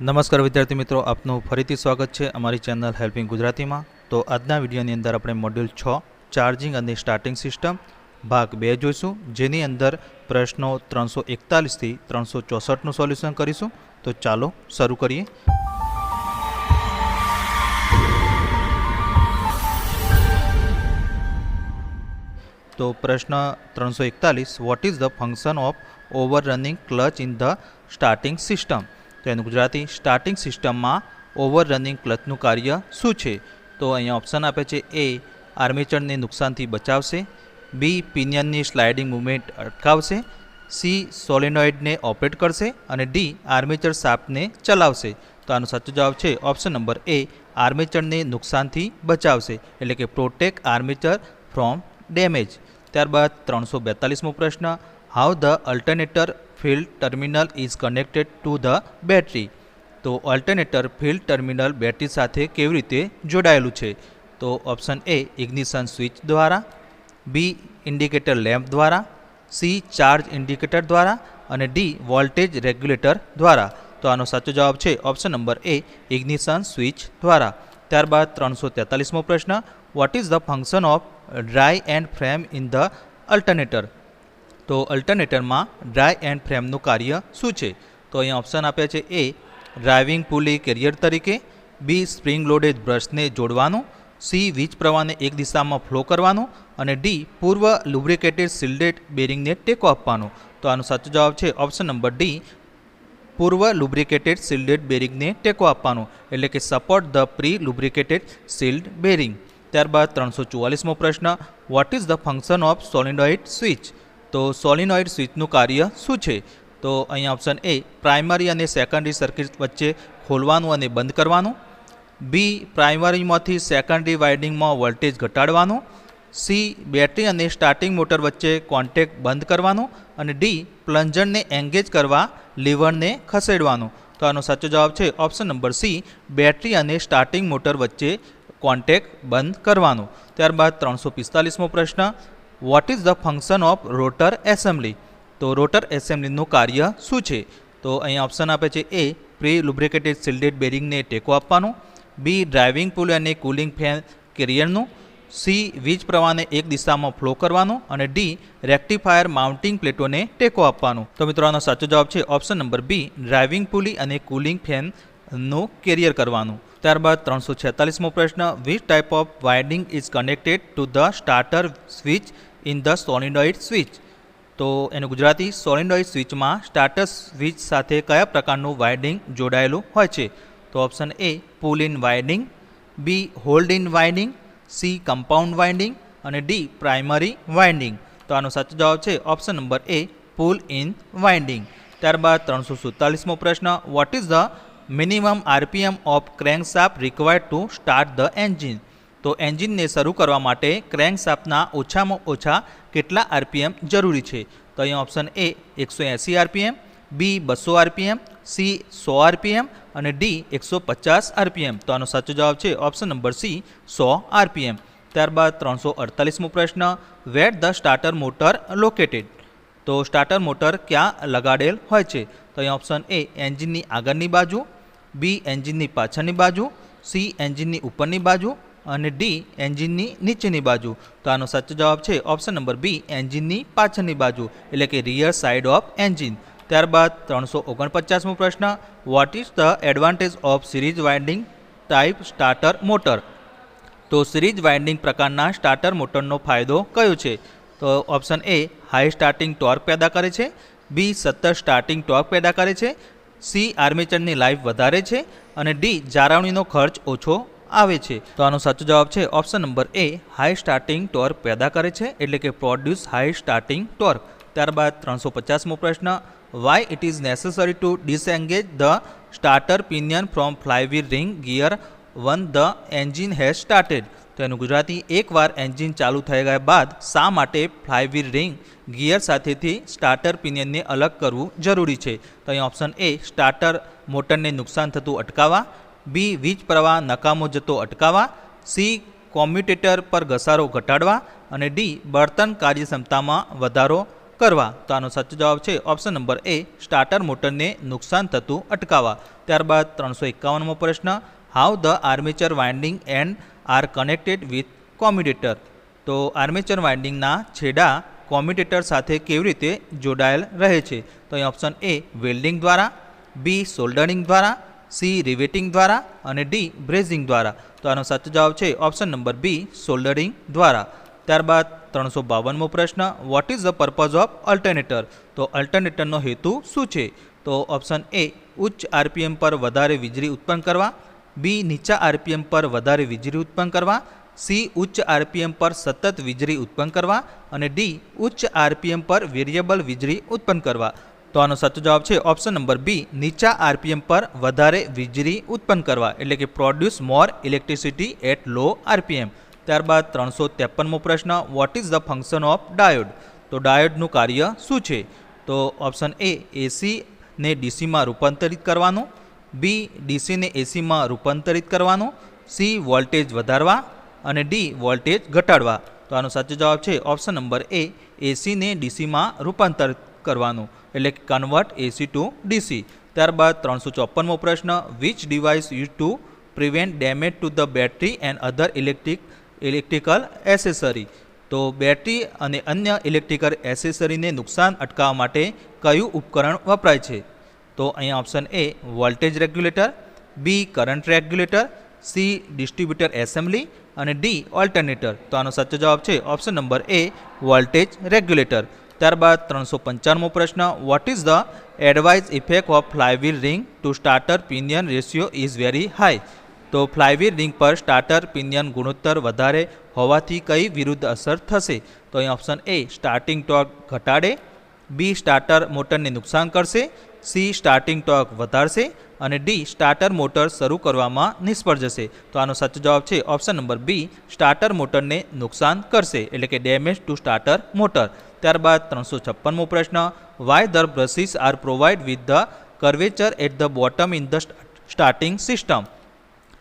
નમસ્કાર વિદ્યાર્થી મિત્રો, આપનું ફરીથી સ્વાગત છે અમારી ચેનલ હેલ્પિંગ ગુજરાતીમાં। તો આજના વિડીયોની અંદર આપણે મોડ્યુલ 6 ચાર્જિંગ અને સ્ટાર્ટિંગ સિસ્ટમ ભાગ 2 જોઈશું, જેની અંદર પ્રશ્નો 341 થી 364નું સોલ્યુશન કરીશું। તો ચાલો શરૂ કરીએ। તો પ્રશ્ન 341, what is the function of overrunning clutch in the starting system? તો એનું ગુજરાતી, સ્ટાર્ટિંગ સિસ્ટમમાં ઓવરરનિંગ ક્લચનું કાર્ય શું છે? તો અહીંયા ઓપ્શન આપે છે: એ આર્મેચરને નુકસાનથી બચાવશે, બી પિનિયનની સ્લાઇડિંગ મૂવમેન્ટ અટકાવશે, સી સોલેનોઇડને ઓપરેટ કરશે અને ડી આર્મેચર શાફ્ટને ચલાવશે। તો આનો સાચો જવાબ છે ઓપ્શન નંબર એ, આર્મેચરને નુકસાનથી બચાવશે, એટલે કે પ્રોટેક્ટ આર્મેચર ફ્રોમ ડેમેજ। ત્યારબાદ 342મો પ્રશ્ન, how the alternator field terminal is connected to the battery? તો અલ્ટરનેટર ફિલ્ડ ટર્મિનલ બેટરી સાથે કેવી રીતે જોડાયેલું છે? તો ઓપ્શન એ ઇગ્નિશન સ્વિચ દ્વારા, બી ઇન્ડિકેટર લેમ્પ દ્વારા, સી ચાર્જ ઇન્ડિકેટર દ્વારા અને ડી વોલ્ટેજ રેગ્યુલેટર દ્વારા। તો આનો સાચો જવાબ છે ઓપ્શન નંબર એ, ઇગ્નિશન સ્વિચ દ્વારા। ત્યારબાદ 343મો પ્રશ્ન, what is the function of dry and frame in the alternator? તો અલ્ટરનેટરમાં ડ્રાય એન્ડ ફ્રેમનું કાર્ય શું છે? તો અહીંયા ઓપ્શન આપ્યા છે: એ ડ્રાઇવિંગ પુલી કેરિયર તરીકે, બી સ્પ્રિંગ લોડેડ બ્રશને જોડવાનું, સી વીજ પ્રવાહને એક દિશામાં ફ્લો કરવાનું અને ડી પૂર્વ લુબ્રિકેટેડ શિલ્ડેડ બેરિંગને ટેકો આપવાનું। તો આનો સાચો જવાબ છે ઓપ્શન નંબર ડી, પૂર્વ લુબ્રિકેટેડ શિલ્ડેડ બેરિંગને ટેકો આપવાનું, એટલે કે support the pre lubricated shield bearing. ત્યારબાદ 344મો પ્રશ્ન, what is the function of solenoid switch? તો સોલિનોઇડ સ્વિચનું કાર્ય શું છે? તો અહીંયા ઓપ્શન એ પ્રાઇમરી અને સેકન્ડરી સર્કિટ વચ્ચે ખોલવાનું અને બંધ કરવાનું, બી પ્રાઇમરીમાંથી સેકન્ડરી વાઇન્ડિંગમાં વોલ્ટેજ ઘટાડવાનું, સી બેટરી અને સ્ટાર્ટિંગ મોટર વચ્ચે કોન્ટેક્ટ બંધ કરવાનું અને ડી પ્લન્જરને એંગેજ કરવા લીવરને ખસેડવાનું। તો આનો સાચો જવાબ છે ઓપ્શન નંબર સી, બેટરી અને સ્ટાર્ટિંગ મોટર વચ્ચે કોન્ટેક્ટ બંધ કરવાનું। ત્યારબાદ 345મો પ્રશ્ન, what is the function of rotor assembly? તો રોટર એસેમ્બલીનું કાર્ય શું છે? તો અહીંયા ઓપ્શન આપે છે: એ પ્રી લુબ્રિકેટેડ શિલ્ડેડ બેરિંગને ટેકો આપવાનું, બી ડ્રાઇવિંગ પુલ અને કુલિંગ ફેન કેરિયરનું, સી વીજ પ્રવાહને એક દિશામાં ફ્લો કરવાનું અને ડી રેક્ટિફાયર માઉન્ટિંગ પ્લેટોને ટેકો આપવાનું। તો મિત્રો આનો સાચો જવાબ છે option number B, driving pulley અને કુલિંગ ફેનનું કેરિયર કરવાનું। ત્યારબાદ 346મો પ્રશ્ન, which type of winding is connected to the starter switch in the solenoid switch? તો એનું ગુજરાતી, સોલિનોઇડ સ્વિચમાં સ્ટાર્ટર સ્વિચ સાથે કયા પ્રકારનું વાઇન્ડિંગ જોડાયેલું હોય છે? તો option A pull in winding, B hold in winding, C compound winding અને ડી પ્રાઇમરી વાઇન્ડિંગ। તો આનો સાચો જવાબ છે option number A, pull in winding. ત્યારબાદ 347મો પ્રશ્ન, what is the minimum RPM of crankshaft required to start the engine? તો એન્જિનને શરૂ કરવા માટે ક્રેન્કશાફ્ટના ઓછામાં ઓછા કેટલા આરપીએમ જરૂરી છે? તો અહીંયા option A 180 RPM, B 200 RPM, C 100 RPM અને ડી 150 આરપીએમ। તો આનો સાચો જવાબ છે ઓપ્શન નંબર સી, 100 આરપીએમ। ત્યારબાદ 348મો પ્રશ્ન, વેર ધ સ્ટાર્ટર મોટર લોકેટેડ? તો સ્ટાર્ટર મોટર ક્યાં લગાડેલ હોય છે? તો અહીંયા ઓપ્શન એ એન્જિનની આગળની બાજુ, બી એન્જિનની પાછળની બાજુ, સી એન્જિનની ઉપરની બાજુ અને ડી એન્જિનની નીચેની બાજુ। તો આનો સાચો જવાબ છે ઓપ્શન નંબર બી, એન્જિનની પાછળની બાજુ, એટલે કે રિયર સાઇડ ઓફ એન્જિન। ત્યારબાદ 349મો પ્રશ્ન, what is the advantage of series winding type starter motor? તો સિરીઝ વાઇન્ડિંગ પ્રકારના સ્ટાર્ટર મોટરનો ફાયદો કયો છે? તો ઓપ્શન એ હાઈ સ્ટાર્ટિંગ ટોર્ક પેદા કરે છે, બી સતત સ્ટાર્ટિંગ ટોર્ક પેદા કરે છે, સી આર્મેચરની લાઈફ વધારે છે અને ડી જાળવણીનો ખર્ચ ઓછો આવે છે। તો આનો સાચો જવાબ છે ઓપ્શન નંબર એ, હાઈ સ્ટાર્ટિંગ ટોર્ક પેદા કરે છે, એટલે કે પ્રોડ્યુસ હાઈ સ્ટાર્ટિંગ ટોર્ક। ત્યારબાદ 350મો પ્રશ્ન, why it is necessary to disengage the starter pinion from flywheel ring gear when the engine has started? તો એનું ગુજરાતી, એકવાર એન્જિન ચાલુ થઈ ગયા બાદ શા માટે ફ્લાયવીલ રિંગ ગિયર સાથેથી સ્ટાર્ટર પિનિયનને અલગ કરવું જરૂરી છે? તો અહીં ઓપ્શન એ સ્ટાર્ટર મોટરને નુકસાન થતું અટકાવવા, બી વીજ પ્રવાહ નકામો જતો અટકાવવા, સી કોમ્યુટેટર પર ઘસારો ઘટાડવા અને ડી બળતણ કાર્યક્ષમતામાં વધારો કરવા. તો આનો સાચો જવાબ છે ઓપ્શન નંબર એ, સ્ટાર્ટર મોટરને નુકસાન થતું અટકાવવા. ત્યારબાદ 351મો પ્રશ્ન, how the armature winding end are connected with commutator. તો આર્મેચર વાઇન્ડિંગના છેડા કોમ્યુટેટર સાથે કેવી રીતે જોડાયેલ રહે છે? તો અહીં ઓપ્શન એ, વેલ્ડિંગ દ્વારા, બી, સોલ્ડરિંગ દ્વારા, સી, રિવેટિંગ દ્વારા અને ડી, બ્રેઝિંગ દ્વારા. તો આનો સાચો જવાબ છે ઓપ્શન નંબર બી, સોલ્ડરિંગ દ્વારા. ત્યારબાદ 352મો પ્રશ્ન, what is the purpose of alternator. તો અલ્ટરનેટરનો હેતુ શું છે? તો ઓપ્શન એ, ઉચ્ચ આરપીએમ પર વધારે વીજળી ઉત્પન્ન કરવા, બી, નીચા આરપીએમ પર વધારે વીજળી ઉત્પન્ન કરવા, સી, ઉચ્ચ આરપીએમ પર સતત વીજળી ઉત્પન્ન કરવા અને ડી, ઉચ્ચ આરપીએમ પર વેરિયેબલ વીજળી ઉત્પન્ન કરવા. તો આનો સાચો જવાબ છે ઓપ્શન નંબર બી, નીચા આરપીએમ પર વધારે વીજળી ઉત્પન્ન કરવા, એટલે કે produce more electricity at low RPM. ત્યારબાદ 353મો પ્રશ્ન, what is the function of diode. તો ડાયોડનું કાર્ય શું છે? તો ઓપ્શન એ, એસીને ડીસીમાં રૂપાંતરિત કરવાનું, બી, ડીસીને એસીમાં રૂપાંતરિત કરવાનું, સી, વોલ્ટેજ વધારવા અને ડી, વોલ્ટેજ ઘટાડવા. તો આનો સાચો જવાબ છે ઓપ્શન નંબર એ, એસીને ડીસીમાં રૂપાંતરિત કરવાનું, એટલે કે કન્વર્ટ એસી ટુ ડીસી. ત્યારબાદ 354મો પ્રશ્ન, which device use to prevent damage to the battery and other electrical accessory. તો બેટરી અને અન્ય ઇલેક્ટ્રિકલ એસેસરીને નુકસાન અટકાવવા માટે કયું ઉપકરણ વપરાય છે? તો અહીંયા option A, voltage regulator, B, current regulator, C, distributor assembly અને ડી, ઓલ્ટરનેટર. તો આનો સાચો જવાબ છે option number A, voltage regulator. ત્યારબાદ 355મો પ્રશ્ન, what is the adverse effect of flywheel ring to starter pinion ratio is very high. તો ફ્લાયવ્હીલ રિંગ પર સ્ટાર્ટર પિનિયન ગુણોત્તર વધારે હોવાથી કઈ વિરુદ્ધ અસર થશે? તો અહીં ઓપ્શન એ, સ્ટાર્ટિંગ ટોર્ક ઘટાડે, બી, સ્ટાર્ટર મોટરને નુકસાન કરશે, સી, સ્ટાર્ટિંગ ટોર્ક વધારશે અને ડી, સ્ટાર્ટર મોટર શરૂ કરવામાં નિષ્ફળ જશે. તો આનો સાચો જવાબ છે ઓપ્શન નંબર બી, સ્ટાર્ટર મોટરને નુકસાન કરશે, એટલે કે ડેમેજ ટુ સ્ટાર્ટર મોટર. ત્યારબાદ 356મો પ્રશ્ન, why the brushes are provide with the curvature at the bottom in the starting system.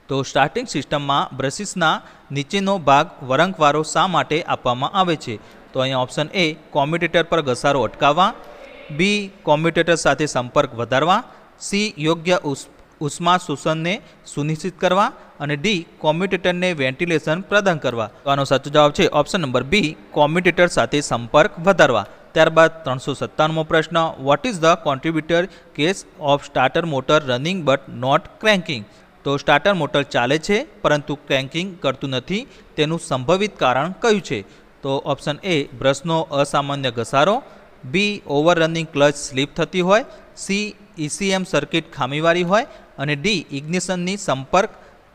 તો સ્ટાર્ટિંગ સિસ્ટમમાં બ્રશિસના નીચેનો ભાગ વળાંકવાળો શા માટે આપવામાં આવે છે? તો અહીંયા ઓપ્શન એ, કોમ્યુટેટર પર ઘસારો અટકાવવા, બી, કોમ્યુટેટર સાથે સંપર્ક વધારવા, સી, યોગ્ય ઉષ્મા શોષણને સુનિશ્ચિત કરવા અને ડી, કોમ્યુટેટરને વેન્ટિલેશન પ્રદાન કરવા. તો આનો સાચો જવાબ છે ઓપ્શન નંબર બી, કોમ્યુટેટર સાથે સંપર્ક વધારવા. ત્યારબાદ 357મો પ્રશ્ન, what is the contributor case of starter motor running but not cranking. તો સ્ટાર્ટર મોટર ચાલે છે પરંતુ ક્રેન્કિંગ કરતું નથી, તેનું સંભવિત કારણ કયું છે? તો ઓપ્શન એ, બ્રશનો અસામાન્ય ઘસારો, બી, ઓવરરનિંગ ક્લચ સ્લીપ થતી હોય, સી, ઈસીએમ સર્કિટ ખામીવાળી હોય અને ડી, ઇગ્નિશનની સંપર્ક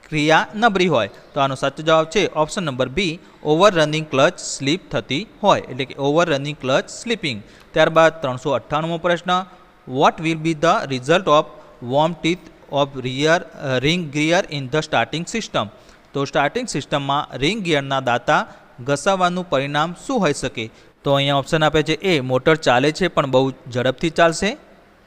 ક્રિયા નબળી હોય. તો આનો સાચો જવાબ છે option number B, overrunning clutch slip થતી હોય, એટલે કે ઓવરરનિંગ ક્લચ સ્લીપિંગ. ત્યારબાદ 398મો પ્રશ્ન, what will be the result of warm teeth of ring gear in the starting system. તો સ્ટાર્ટિંગ સિસ્ટમમાં રિંગ ગિયરના દાંતા ઘસાવાનું પરિણામ શું હોઈ શકે? તો અહીંયા ઓપ્શન આપે છે એ, મોટર ચાલે છે પણ બહુ ઝડપથી ચાલશે,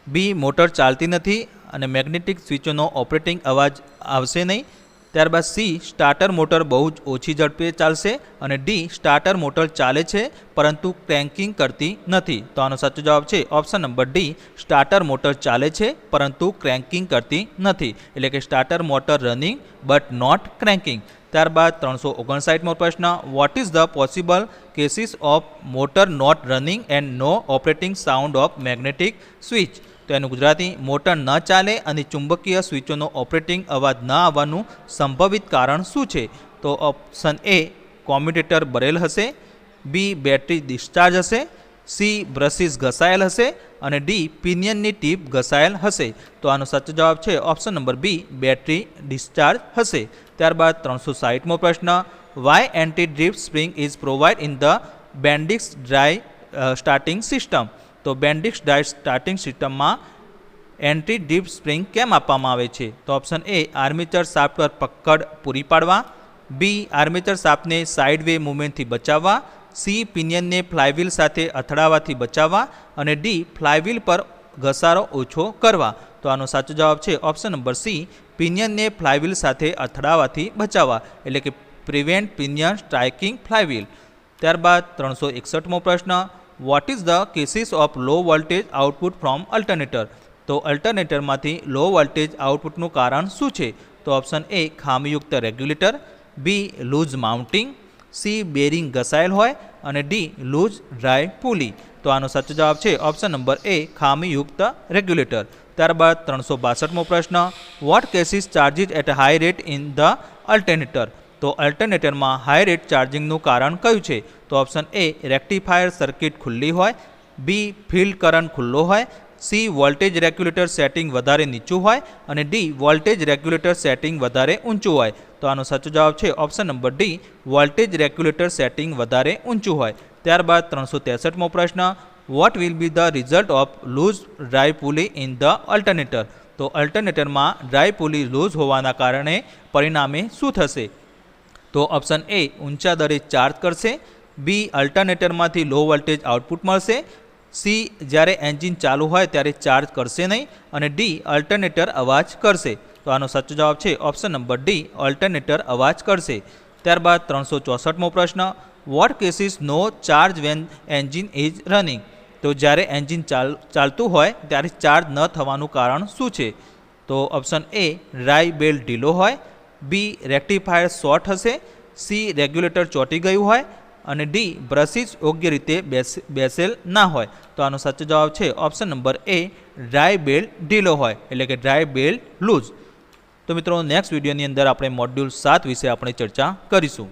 બી, મોટર ચાલતી નથી અને મેગ્નેટિક સ્વિચોનો ઓપરેટિંગ અવાજ આવશે નહીં, ત્યારબાદ સી, સ્ટાર્ટર મોટર બહુ જ ઓછી ઝડપે ચાલશે અને ડી, સ્ટાર્ટર મોટર ચાલે છે પરંતુ ક્રેન્કિંગ કરતી નથી. તો આનો સાચો જવાબ છે option number D, starter motor ચાલે છે પરંતુ ક્રેન્કિંગ કરતી નથી, એટલે કે starter motor running but not cranking. ત્યારબાદ 359મો પ્રશ્ન, what is the possible cases of motor not running and no operating sound of magnetic switch. તો એનું ગુજરાતી, મોટર ન ચાલે અને ચુંબકીય સ્વિચોનો ઓપરેટિંગ અવાજ ન આવવાનું સંભવિત કારણ શું છે? તો ઓપ્શન એ, કોમ્યુટેટર બરેલ હશે, બી, બેટરી ડિસ્ચાર્જ હશે, સી, બ્રશિસ ઘસાયેલ હશે અને ડી, પિનિયનની ટીપ ઘસાયેલ હશે. તો આનો સાચો જવાબ છે option number B, battery discharge હશે. ત્યારબાદ 360મો પ્રશ્ન, why anti drift spring is provide in the Bendix drive starting system. તો બેન્ડિક્સ ડ્રાય સ્ટાર્ટિંગ સિસ્ટમમાં એન્ટી ડ્રિફ્ટ સ્પ્રિંગ કેમ આપવામાં આવે છે? તો ઓપ્શન એ, આર્મેચર શાફ્ટ પર પકડ પૂરી પાડવા, બી, આર્મેચર શાફ્ટને સાઇડ વે મૂવમેન્ટથી બચાવવા, સી, પિનિયનને ફ્લાયવ્હીલ સાથે અથડાવાથી બચાવવા અને ડી, ફ્લાયવ્હીલ પર ઘસારો ઓછો કરવા. તો આનો સાચો જવાબ છે ઓપ્શન નંબર સી, પિનિયનને ફ્લાયવ્હીલ સાથે અથડાવાથી બચાવવા, એટલે કે પ્રિવેન્ટ પિનિયન સ્ટ્રાઇકિંગ ફ્લાયવ્હીલ. ત્યારબાદ 361મો પ્રશ્ન, what is the cases of low voltage output from alternator? તો અલ્ટરનેટરમાંથી લો વોલ્ટેજ આઉટપુટનું કારણ શું છે? તો ઓપ્શન એ ખામીયુક્ત રેગ્યુલેટર, બી લૂઝ માઉન્ટિંગ, સી બેરિંગ ઘસાયેલ હોય અને ડી લૂઝ ડ્રાય પુલી. તો આનો સાચો જવાબ છે ઓપ્શન નંબર એ ખામીયુક્ત રેગ્યુલેટર. ત્યારબાદ 362મો પ્રશ્ન, what cases charges at high rate in the alternator? તો અલ્ટરનેટરમાં હાઈ રેટ ચાર્જિંગનું કારણ કયું છે? તો ઓપ્શન એ રેક્ટિફાયર સર્કિટ ખુલ્લી હોય, બી ફિલ્ડ કરંટ ખુલ્લો હોય, સી વોલ્ટેજ રેગ્યુલેટર સેટિંગ વધારે નીચું હોય અને ડી વોલ્ટેજ રેગ્યુલેટર સેટિંગ વધારે ઊંચું હોય. તો આનો સાચો જવાબ છે option number D voltage regulator setting વધારે ઊંચું હોય. ત્યારબાદ 363મો પ્રશ્ન, what will be the result of loose dry pulley in the alternator? તો અલ્ટરનેટરમાં ડ્રાય પુલી લૂઝ હોવાના કારણે પરિણામે શું થશે? તો ઓપ્શન એ ઊંચા દરે ચાર્જ કરશે, બી અલ્ટરનેટરમાંથી લો વોલ્ટેજ આઉટપુટ મળશે, સી જ્યારે એન્જિન ચાલુ હોય ત્યારે ચાર્જ કરશે નહીં અને ડી અલ્ટરનેટર અવાજ કરશે. તો આનો સાચો જવાબ છે ઓપ્શન નંબર ડી અલ્ટરનેટર અવાજ કરશે. ત્યારબાદ 364મો પ્રશ્ન, what cases no charge when engine is running? તો જ્યારે એન્જિન ચાલતું હોય ત્યારે ચાર્જ ન થવાનું કારણ શું છે? તો ઓપ્શન એ ડ્રાય બેલ્ટ ઢીલો હોય, બી રેક્ટિફાયર શોર્ટ હશે, સી રેગ્યુલેટર ચોંટી ગયું હોય અને ડી બ્રશિસ યોગ્ય રીતે બેસેલ ના હોય. તો આનો સાચો જવાબ છે ઓપ્શન નંબર એ ડ્રાય બેલ્ટ ઢીલો હોય એટલે કે ડ્રાય બેલ્ટ લૂઝ. તો મિત્રો નેક્સ્ટ વિડીયોની અંદર આપણે મોડ્યુલ 7 વિશે આપણે ચર્ચા કરીશું.